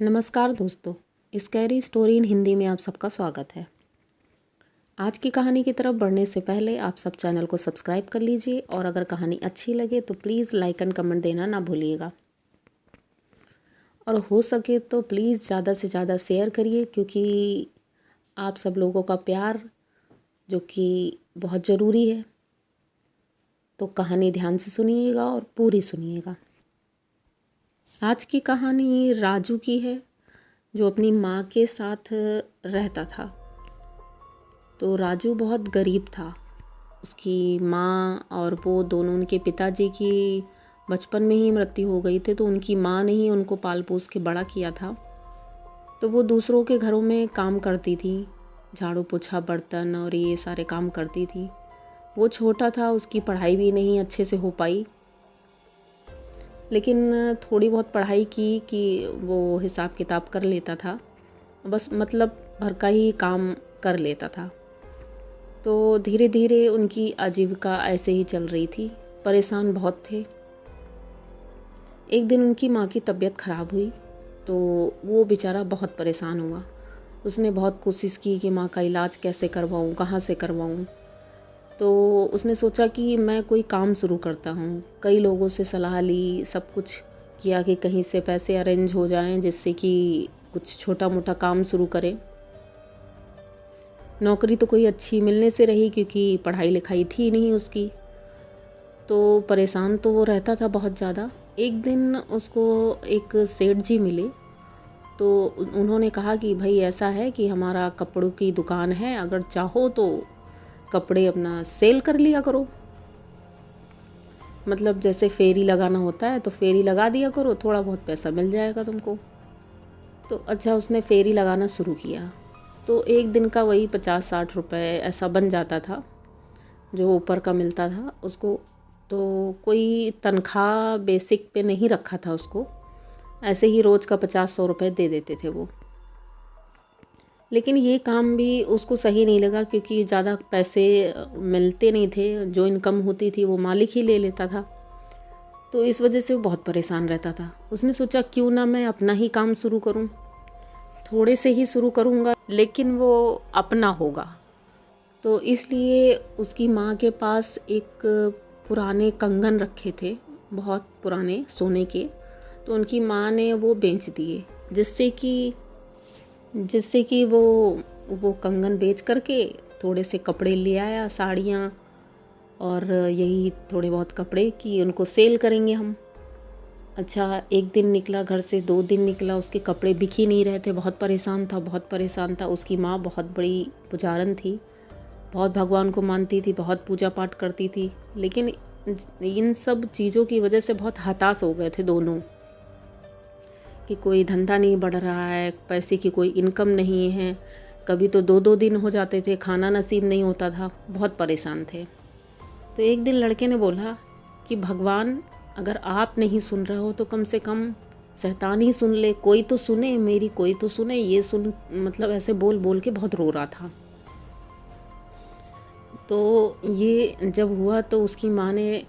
नमस्कार दोस्तों, scary story in Hindi में आप सबका स्वागत है। आज की कहानी की तरफ बढ़ने से पहले आप सब चैनल को सब्सक्राइब कर लीजिए और अगर कहानी अच्छी लगे तो प्लीज़ लाइक एंड कमेंट देना ना भूलिएगा। और हो सके तो प्लीज़ ज़्यादा से ज़्यादा शेयर करिए, क्योंकि आप सब लोगों का प्यार जो कि बहुत ज़रूरी है। तो कहानी ध्यान से सुनिएगा और पूरी सुनिएगा। आज की कहानी राजू की है, जो अपनी माँ के साथ रहता था। तो राजू बहुत गरीब था। उसकी माँ और वो दोनों, उनके पिताजी की बचपन में ही मृत्यु हो गई थी, तो उनकी माँ ने ही उनको पाल पोस के बड़ा किया था। तो वो दूसरों के घरों में काम करती थी, झाड़ू पोछा बर्तन और ये सारे काम करती थी। वो छोटा था, उसकी पढ़ाई भी नहीं अच्छे से हो पाई, लेकिन थोड़ी बहुत पढ़ाई की कि वो हिसाब किताब कर लेता था, बस मतलब भर का ही काम कर लेता था। तो धीरे धीरे उनकी आजीविका ऐसे ही चल रही थी। परेशान बहुत थे। एक दिन उनकी माँ की तबीयत ख़राब हुई, तो वो बेचारा बहुत परेशान हुआ। उसने बहुत कोशिश की कि माँ का इलाज कैसे करवाऊँ, कहाँ से करवाऊँ। तो उसने सोचा कि मैं कोई काम शुरू करता हूँ। कई लोगों से सलाह ली, सब कुछ किया कि कहीं से पैसे अरेंज हो जाएं, जिससे कि कुछ छोटा मोटा काम शुरू करें। नौकरी तो कोई अच्छी मिलने से रही, क्योंकि पढ़ाई लिखाई थी नहीं उसकी। तो परेशान तो वो रहता था बहुत ज़्यादा। एक दिन उसको एक सेठ जी मिले, तो उन्होंने कहा कि भाई ऐसा है कि हमारा कपड़ों की दुकान है, अगर चाहो तो कपड़े अपना सेल कर लिया करो। मतलब जैसे फेरी लगाना होता है तो फेरी लगा दिया करो, थोड़ा बहुत पैसा मिल जाएगा तुमको। तो अच्छा, उसने फेरी लगाना शुरू किया। तो एक दिन का वही 50-60 रुपए ऐसा बन जाता था, जो ऊपर का मिलता था उसको। तो कोई तनख्वाह बेसिक पे नहीं रखा था उसको, ऐसे ही रोज़ का 50-100 रुपये दे देते थे वो। लेकिन ये काम भी उसको सही नहीं लगा, क्योंकि ज़्यादा पैसे मिलते नहीं थे। जो इनकम होती थी वो मालिक ही ले लेता था। तो इस वजह से वो बहुत परेशान रहता था। उसने सोचा क्यों ना मैं अपना ही काम शुरू करूं। थोड़े से ही शुरू करूंगा, लेकिन वो अपना होगा। तो इसलिए उसकी माँ के पास एक पुराने कंगन रखे थे, बहुत पुराने सोने के। तो उनकी माँ ने वो बेच दिए, जिससे कि वो कंगन बेच करके थोड़े से कपड़े ले आया, साड़ियाँ और यही थोड़े बहुत कपड़े कि उनको सेल करेंगे हम। अच्छा, एक दिन निकला घर से, 2 दिन निकला, उसके कपड़े बिक ही नहीं रहे थे। बहुत परेशान था, बहुत परेशान था। उसकी माँ बहुत बड़ी पुजारन थी, बहुत भगवान को मानती थी, बहुत पूजा पाठ करती थी। लेकिन इन सब चीज़ों की वजह से बहुत हताश हो गए थे दोनों, कि कोई धंधा नहीं बढ़ रहा है, पैसे की कोई इनकम नहीं है। कभी तो 2-2 दिन हो जाते थे, खाना नसीब नहीं होता था। बहुत परेशान थे। तो एक दिन लड़के ने बोला कि भगवान, अगर आप नहीं सुन रहे हो तो कम से कम शैतान ही सुन ले, कोई तो सुने मेरी, कोई तो सुने। ये सुन, मतलब ऐसे बोल बोल के बहुत रो रहा था। तो ये जब हुआ तो उसकी माँ ने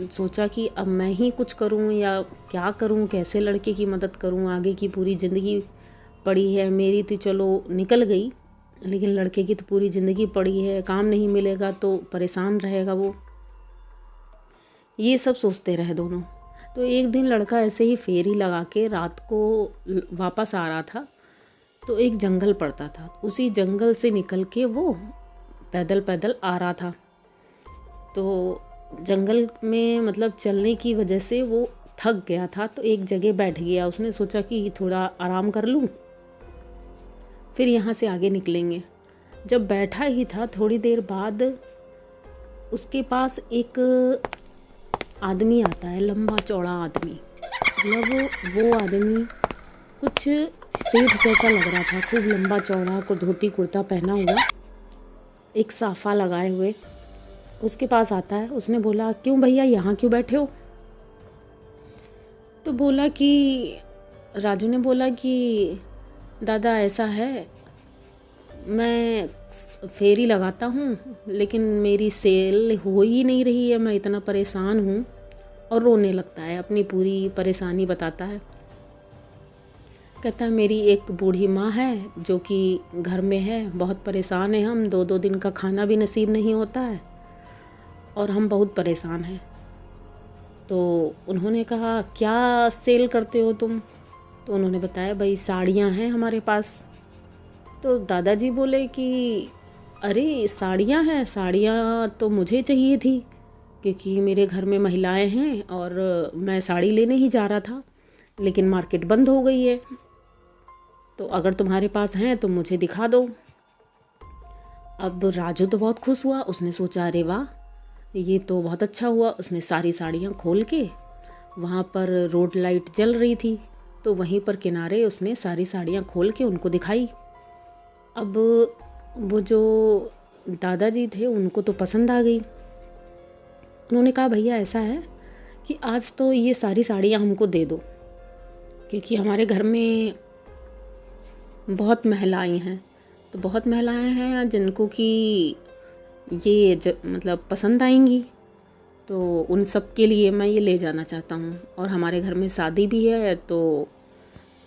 सोचा कि अब मैं ही कुछ करूं या क्या करूं, कैसे लड़के की मदद करूं। आगे की पूरी ज़िंदगी पड़ी है, मेरी तो चलो निकल गई, लेकिन लड़के की तो पूरी ज़िंदगी पड़ी है। काम नहीं मिलेगा तो परेशान रहेगा वो। ये सब सोचते रहे दोनों। तो एक दिन लड़का ऐसे ही फेरी लगा के रात को वापस आ रहा था, तो एक जंगल पड़ता था। उसी जंगल से निकल के वो पैदल पैदल आ रहा था। तो जंगल में मतलब चलने की वजह से वो थक गया था, तो एक जगह बैठ गया। उसने सोचा कि थोड़ा आराम कर लूँ, फिर यहाँ से आगे निकलेंगे। जब बैठा ही था, थोड़ी देर बाद उसके पास एक आदमी आता है, लंबा चौड़ा आदमी। मतलब वो आदमी कुछ सेठ जैसा लग रहा था, खूब लंबा चौड़ा, को धोती कुर्ता पहना हुआ, एक साफा लगाए हुए। उसके पास आता है। उसने बोला, क्यों भैया यहाँ क्यों बैठे हो? तो बोला कि राजू ने बोला कि दादा ऐसा है, मैं फेरी लगाता हूँ, लेकिन मेरी सेल हो ही नहीं रही है, मैं इतना परेशान हूँ। और रोने लगता है, अपनी पूरी परेशानी बताता है। कहता है मेरी एक बूढ़ी माँ है जो कि घर में है, बहुत परेशान है हम, 2-2 दिन का खाना भी नसीब नहीं होता है और हम बहुत परेशान हैं। तो उन्होंने कहा क्या सेल करते हो तुम? तो उन्होंने बताया भाई साड़ियाँ हैं हमारे पास। तो दादाजी बोले कि अरे साड़ियाँ हैं, साड़ियाँ तो मुझे चाहिए थी क्योंकि मेरे घर में महिलाएं हैं और मैं साड़ी लेने ही जा रहा था, लेकिन मार्केट बंद हो गई है, तो अगर तुम्हारे पास हैं तो मुझे दिखा दो। अब राजू तो बहुत खुश हुआ, उसने सोचा अरे वाह ये तो बहुत अच्छा हुआ। उसने सारी साड़ियाँ खोल के, वहाँ पर रोड लाइट जल रही थी तो वहीं पर किनारे उसने सारी साड़ियाँ खोल के उनको दिखाई। अब वो जो दादाजी थे उनको तो पसंद आ गई। उन्होंने कहा भैया ऐसा है कि आज तो ये सारी साड़ियाँ हमको दे दो क्योंकि हमारे घर में बहुत महिलाएं हैं, तो बहुत महिलाएं हैं जिनको कि ये मतलब पसंद आएंगी, तो उन सब के लिए मैं ये ले जाना चाहता हूँ और हमारे घर में शादी भी है तो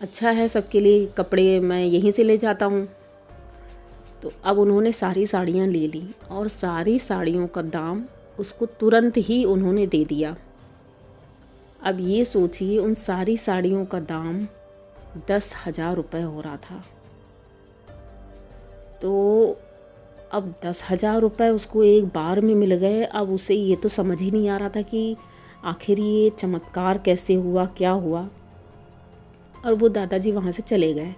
अच्छा है सबके लिए, कपड़े मैं यहीं से ले जाता हूँ। तो अब उन्होंने सारी साड़ियाँ ले ली और सारी साड़ियों का दाम उसको तुरंत ही उन्होंने दे दिया। अब ये सोचिए उन सारी साड़ियों का दाम 10,000 रुपये हो रहा था। तो अब 10,000 रुपये उसको एक बार में मिल गए। अब उसे ये तो समझ ही नहीं आ रहा था कि आखिर ये चमत्कार कैसे हुआ, क्या हुआ। और वो दादाजी वहाँ से चले गए।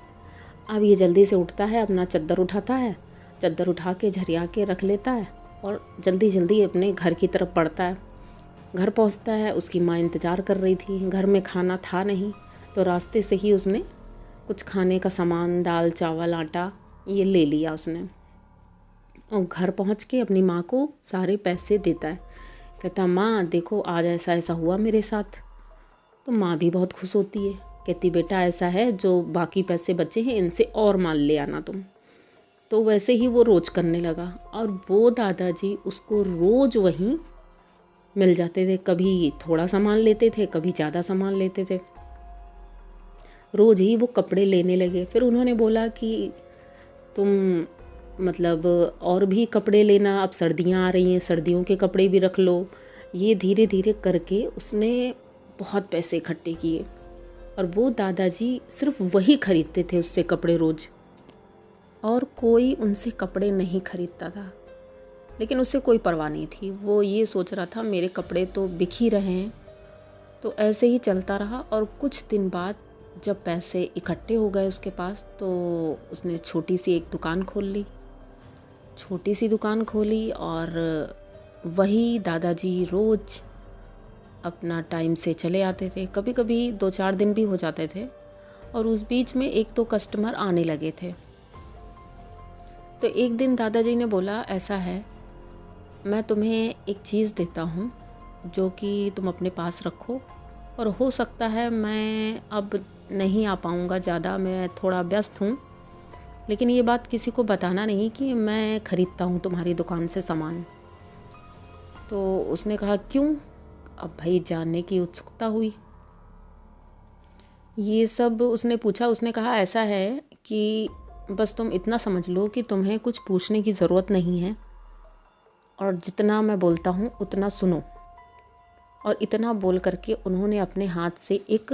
अब ये जल्दी से उठता है, अपना चद्दर उठाता है, चद्दर उठा के झरिया के रख लेता है और जल्दी जल्दी अपने घर की तरफ बढ़ता है। घर पहुँचता है, उसकी माँ इंतज़ार कर रही थी, घर में खाना था नहीं, तो रास्ते से ही उसने कुछ खाने का सामान, दाल चावल आटा ये ले लिया उसने और घर पहुँच के अपनी माँ को सारे पैसे देता है। कहता माँ देखो आज ऐसा ऐसा हुआ मेरे साथ। तो माँ भी बहुत खुश होती है, कहती बेटा ऐसा है जो बाकी पैसे बचे हैं इनसे और माल ले आना तुम। तो वैसे ही वो रोज़ करने लगा और वो दादाजी उसको रोज़ वहीं मिल जाते थे। कभी थोड़ा सामान लेते थे, कभी ज़्यादा सामान लेते थे। रोज़ ही वो कपड़े लेने लगे। फिर उन्होंने बोला कि तुम मतलब और भी कपड़े लेना, अब सर्दियाँ आ रही हैं, सर्दियों के कपड़े भी रख लो। ये धीरे धीरे करके उसने बहुत पैसे इकट्ठे किए और वो दादाजी सिर्फ वही खरीदते थे उससे कपड़े रोज़, और कोई उनसे कपड़े नहीं खरीदता था। लेकिन उसे कोई परवाह नहीं थी, वो ये सोच रहा था मेरे कपड़े तो बिक ही रहे हैं। तो ऐसे ही चलता रहा और कुछ दिन बाद जब पैसे इकट्ठे हो गए उसके पास तो उसने छोटी सी एक दुकान खोल ली। छोटी सी दुकान खोली और वही दादाजी रोज़ अपना टाइम से चले आते थे। कभी कभी 2-4 दिन भी हो जाते थे और उस बीच में 1-2 कस्टमर आने लगे थे। तो एक दिन दादाजी ने बोला ऐसा है, मैं तुम्हें एक चीज़ देता हूँ जो कि तुम अपने पास रखो, और हो सकता है मैं अब नहीं आ पाऊँगा ज़्यादा, मैं थोड़ा व्यस्त हूँ, लेकिन ये बात किसी को बताना नहीं कि मैं ख़रीदता हूँ तुम्हारी दुकान से सामान। तो उसने कहा क्यों? अब भाई जानने की उत्सुकता हुई। ये सब उसने पूछा। उसने कहा ऐसा है कि बस तुम इतना समझ लो कि तुम्हें कुछ पूछने की ज़रूरत नहीं है और जितना मैं बोलता हूँ उतना सुनो। और इतना बोल करके उन्होंने अपने हाथ से एक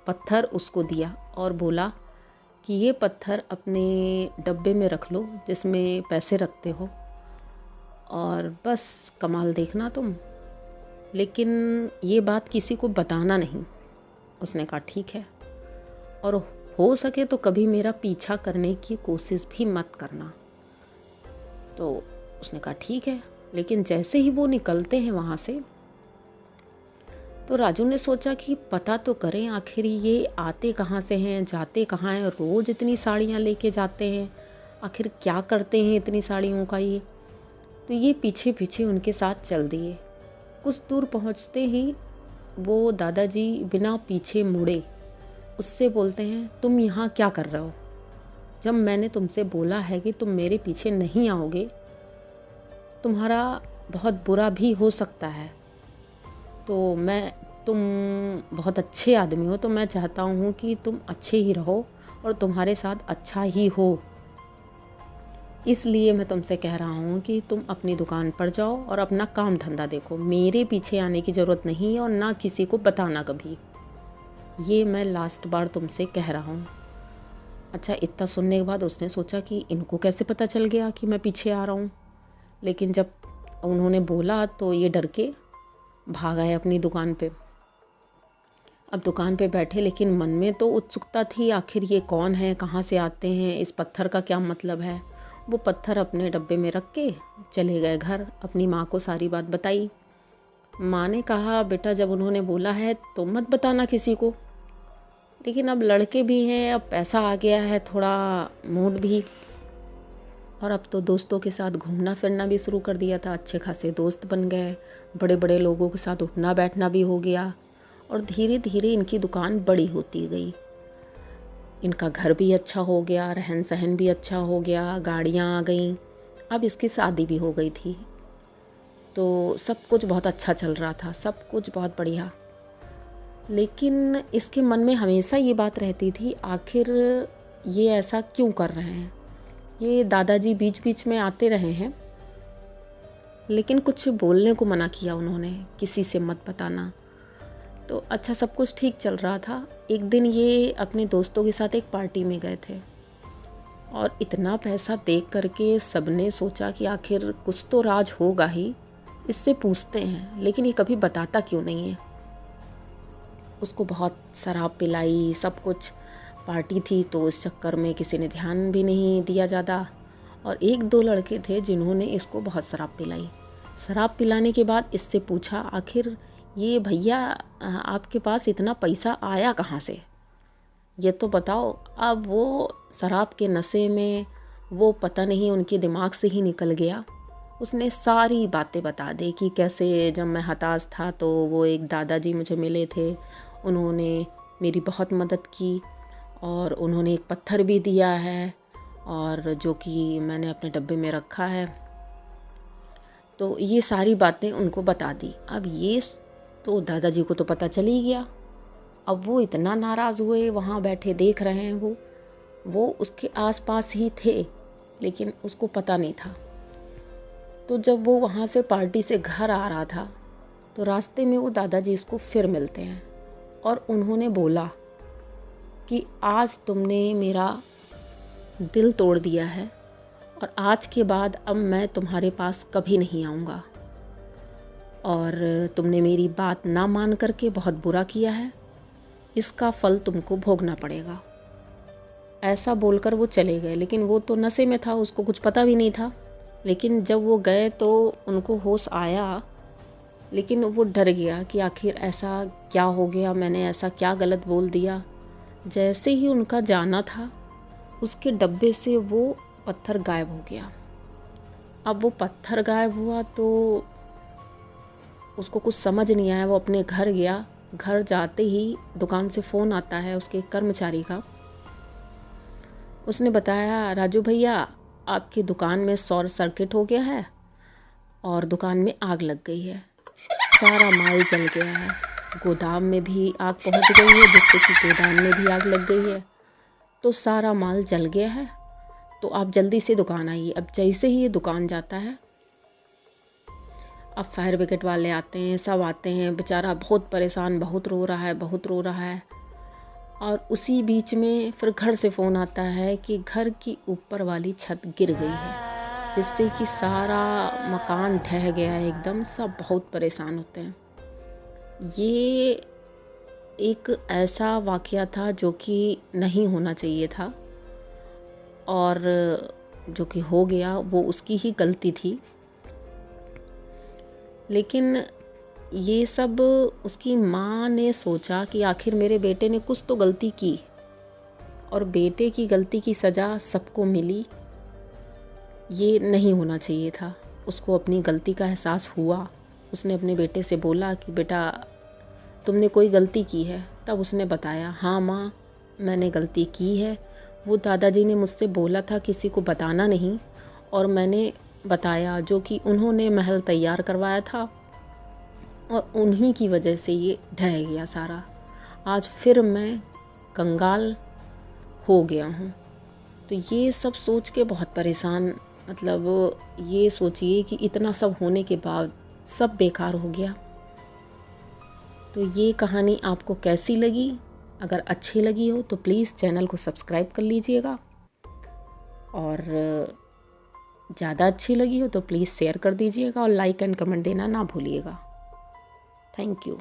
पत्थर उसको दिया और बोला कि ये पत्थर अपने डब्बे में रख लो जिसमें पैसे रखते हो, और बस कमाल देखना तुम, लेकिन ये बात किसी को बताना नहीं। उसने कहा ठीक है, और हो सके तो कभी मेरा पीछा करने की कोशिश भी मत करना। तो उसने कहा ठीक है। लेकिन जैसे ही वो निकलते हैं वहाँ से, तो राजू ने सोचा कि पता तो करें आखिर ये आते कहाँ से हैं, जाते कहाँ हैं, रोज़ इतनी साड़ियाँ लेके जाते हैं, आखिर क्या करते हैं इतनी साड़ियों का ये। तो ये पीछे पीछे उनके साथ चल दिए। कुछ दूर पहुँचते ही वो दादाजी बिना पीछे मुड़े उससे बोलते हैं तुम यहाँ क्या कर रहे हो? जब मैंने तुमसे बोला है कि तुम मेरे पीछे नहीं आओगे, तुम्हारा बहुत बुरा भी हो सकता है, तो मैं तुम बहुत अच्छे आदमी हो, तो मैं चाहता हूँ कि तुम अच्छे ही रहो और तुम्हारे साथ अच्छा ही हो। इसलिए मैं तुमसे कह रहा हूँ कि तुम अपनी दुकान पर जाओ और अपना काम धंधा देखो। मेरे पीछे आने की ज़रूरत नहीं है और ना किसी को बताना कभी। ये मैं लास्ट बार तुमसे कह रहा हूँ। अच्छा, इतना सुनने के बाद उसने सोचा कि इनको कैसे पता चल गया कि मैं पीछे आ रहा हूँ। लेकिन जब उन्होंने बोला तो ये डर के भाग आए अपनी दुकान पे। अब दुकान पे बैठे, लेकिन मन में तो उत्सुकता थी, आखिर ये कौन है, कहाँ से आते हैं, इस पत्थर का क्या मतलब है। वो पत्थर अपने डब्बे में रख के चले गए घर, अपनी माँ को सारी बात बताई। माँ ने कहा, बेटा जब उन्होंने बोला है तो मत बताना किसी को, लेकिन अब लड़के भी हैं, अब पैसा आ गया है, थोड़ा मूड भी, और अब तो दोस्तों के साथ घूमना फिरना भी शुरू कर दिया था। अच्छे खासे दोस्त बन गए, बड़े बड़े लोगों के साथ उठना बैठना भी हो गया, और धीरे धीरे इनकी दुकान बड़ी होती गई। इनका घर भी अच्छा हो गया, रहन सहन भी अच्छा हो गया, गाड़ियाँ आ गईं, अब इसकी शादी भी हो गई थी। तो सब कुछ बहुत अच्छा चल रहा था, सब कुछ बहुत बढ़िया। लेकिन इसके मन में हमेशा ये बात रहती थी, आखिर ये ऐसा क्यों कर रहे हैं। ये दादाजी बीच बीच में आते रहे हैं, लेकिन कुछ बोलने को मना किया उन्होंने, किसी से मत बताना। तो अच्छा, सब कुछ ठीक चल रहा था। एक दिन ये अपने दोस्तों के साथ एक पार्टी में गए थे, और इतना पैसा देख करके सबने सोचा कि आखिर कुछ तो राज होगा ही, इससे पूछते हैं, लेकिन ये कभी बताता क्यों नहीं है। उसको बहुत शराब पिलाई, सब कुछ, पार्टी थी तो इस चक्कर में किसी ने ध्यान भी नहीं दिया ज़्यादा। और एक दो लड़के थे जिन्होंने इसको बहुत शराब पिलाई। शराब पिलाने के बाद इससे पूछा, आखिर ये भैया आपके पास इतना पैसा आया कहाँ से, ये तो बताओ। अब वो शराब के नशे में, वो पता नहीं उनके दिमाग से ही निकल गया। उसने सारी बातें बता दी कि कैसे जब मैं हताश था तो वो एक दादाजी मुझे मिले थे, उन्होंने मेरी बहुत मदद की, और उन्होंने एक पत्थर भी दिया है, और जो कि मैंने अपने डब्बे में रखा है। तो ये सारी बातें उनको बता दी। अब ये तो दादाजी को तो पता चल ही गया। अब वो इतना नाराज़ हुए, वहाँ बैठे देख रहे हैं, वो उसके आसपास ही थे, लेकिन उसको पता नहीं था। तो जब वो वहाँ से पार्टी से घर आ रहा था, तो रास्ते में वो दादाजी इसको फिर मिलते हैं, और उन्होंने बोला कि आज तुमने मेरा दिल तोड़ दिया है, और आज के बाद अब मैं तुम्हारे पास कभी नहीं आऊँगा, और तुमने मेरी बात ना मान करके बहुत बुरा किया है, इसका फल तुमको भोगना पड़ेगा। ऐसा बोलकर वो चले गए, लेकिन वो तो नशे में था, उसको कुछ पता भी नहीं था। लेकिन जब वो गए तो उनको होश आया, लेकिन वो डर गया कि आखिर ऐसा क्या हो गया, मैंने ऐसा क्या गलत बोल दिया। जैसे ही उनका जाना था, उसके डब्बे से वो पत्थर गायब हो गया। अब वो पत्थर गायब हुआ तो उसको कुछ समझ नहीं आया। वो अपने घर गया, घर जाते ही दुकान से फ़ोन आता है उसके कर्मचारी का। उसने बताया, राजू भैया आपकी दुकान में शॉर्ट सर्किट हो गया है और दुकान में आग लग गई है, सारा माल जल गया है, गोदाम में भी आग पहुंच गई है, जिससे कि गोदाम में भी आग लग गई है, तो सारा माल जल गया है, तो आप जल्दी से दुकान आइए। अब जैसे ही ये दुकान जाता है, अब फायर ब्रिगेड वाले आते हैं, सब आते हैं। बेचारा बहुत परेशान, बहुत रो रहा है, बहुत रो रहा है। और उसी बीच में फिर घर से फ़ोन आता है कि घर की ऊपर वाली छत गिर गई है, जिससे कि सारा मकान ढह गया है एकदम। सब बहुत परेशान होते हैं। ये एक ऐसा वाक़या था जो कि नहीं होना चाहिए था, और जो कि हो गया वो उसकी ही गलती थी। लेकिन ये सब उसकी माँ ने सोचा कि आखिर मेरे बेटे ने कुछ तो गलती की, और बेटे की गलती की सज़ा सबको मिली। ये नहीं होना चाहिए था। उसको अपनी गलती का एहसास हुआ। उसने अपने बेटे से बोला कि बेटा तुमने कोई गलती की है। तब उसने बताया, हाँ माँ मैंने गलती की है, वो दादाजी ने मुझसे बोला था किसी को बताना नहीं, और मैंने बताया। जो कि उन्होंने महल तैयार करवाया था, और उन्हीं की वजह से ये ढह गया सारा। आज फिर मैं कंगाल हो गया हूँ। तो ये सब सोच के बहुत परेशान, मतलब ये सोचिए कि इतना सब होने के बाद सब बेकार हो गया। तो ये कहानी आपको कैसी लगी? अगर अच्छी लगी हो तो प्लीज़ चैनल को सब्सक्राइब कर लीजिएगा, और ज़्यादा अच्छी लगी हो तो प्लीज़ शेयर कर दीजिएगा, और लाइक एंड कमेंट देना ना भूलिएगा। Thank you.